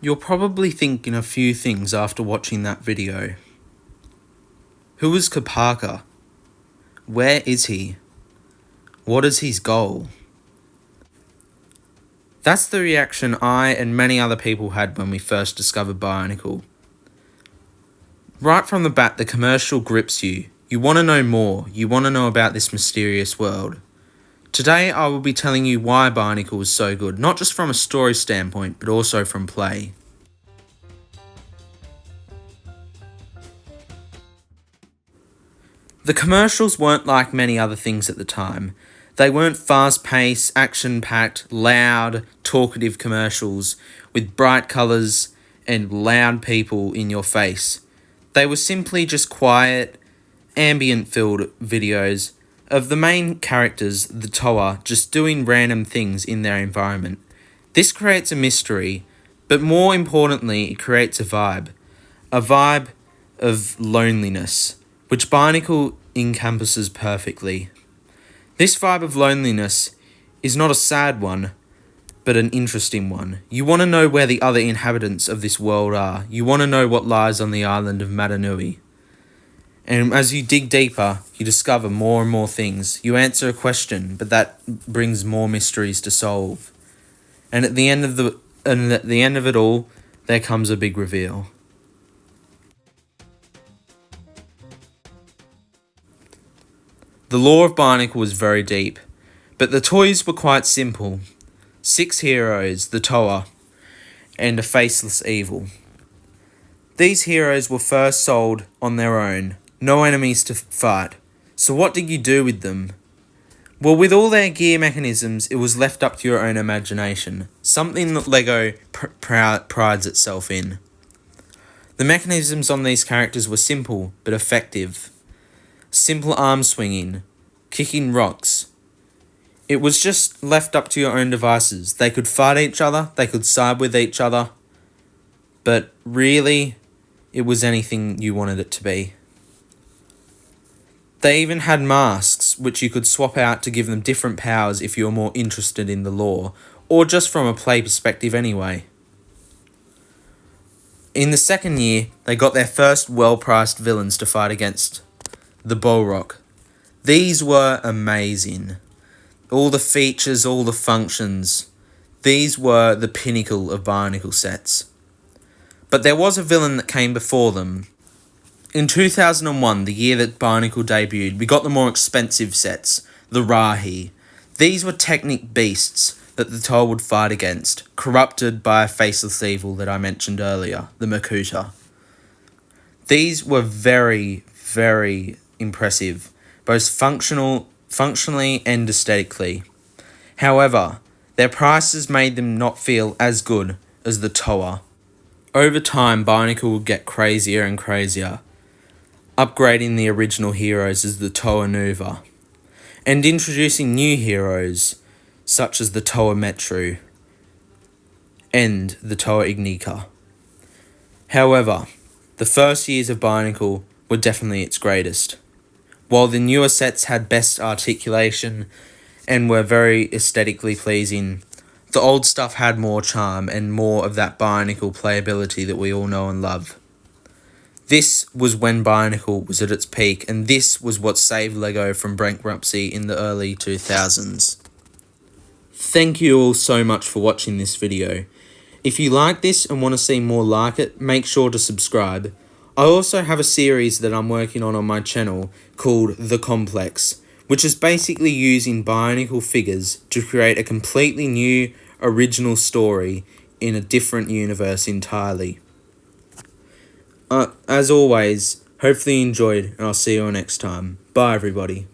You're probably thinking a few things after watching that video. Who is Kopaka? Where is he? What is his goal? That's the reaction I and many other people had when we first discovered Bionicle. Right from the bat, the commercial grips you. You want to know more. You want to know about this mysterious world. Today I will be telling you why Bionicle was so good, not just from a story standpoint, but also from play. The commercials weren't like many other things at the time. They weren't fast-paced, action-packed, loud, talkative commercials with bright colours and loud people in your face. They were simply just quiet, ambient-filled videos of the main characters, the Toa, just doing random things in their environment. This creates a mystery, but more importantly, it creates a vibe of loneliness, which Bionicle encompasses perfectly. This vibe of loneliness is not a sad one, but an interesting one. You want to know where the other inhabitants of this world are. You want to know what lies on the island of Matanui. And as you dig deeper, you discover more and more things. You answer a question, but that brings more mysteries to solve. And at the end of it all, there comes a big reveal. The lore of Bionicle was very deep, but the toys were quite simple. 6 heroes, the Toa, and a faceless evil. These heroes were first sold on their own, no enemies to fight. So what did you do with them? Well, with all their gear mechanisms, it was left up to your own imagination, something that LEGO prides itself in. The mechanisms on these characters were simple but effective. Simple arm swinging, kicking rocks. It was just left up to your own devices. They could fight each other, they could side with each other, but really, it was anything you wanted it to be. They even had masks, which you could swap out to give them different powers if you were more interested in the lore, or just from a play perspective anyway. In the second year, they got their first well-priced villains to fight against, the Balrog. These were amazing. All the features, all the functions. These were the pinnacle of Bionicle sets. But there was a villain that came before them. In 2001, the year that Bionicle debuted, we got the more expensive sets, the Rahi. These were Technic beasts that the Toa would fight against, corrupted by a faceless evil that I mentioned earlier, the Makuta. These were very, very impressive, both functionally and aesthetically. However, their prices made them not feel as good as the Toa. Over time, Bionicle would get crazier and crazier, upgrading the original heroes as the Toa Nuva, and introducing new heroes such as the Toa Metru and the Toa Ignika. However, the first years of Bionicle were definitely its greatest. While the newer sets had best articulation and were very aesthetically pleasing, the old stuff had more charm and more of that Bionicle playability that we all know and love. This was when Bionicle was at its peak, and this was what saved LEGO from bankruptcy in the early 2000s. Thank you all so much for watching this video. If you like this and want to see more like it, make sure to subscribe. I also have a series that I'm working on my channel called The Complex, which is basically using Bionicle figures to create a completely new, original story in a different universe entirely. As always, hopefully you enjoyed, and I'll see you all next time. Bye everybody.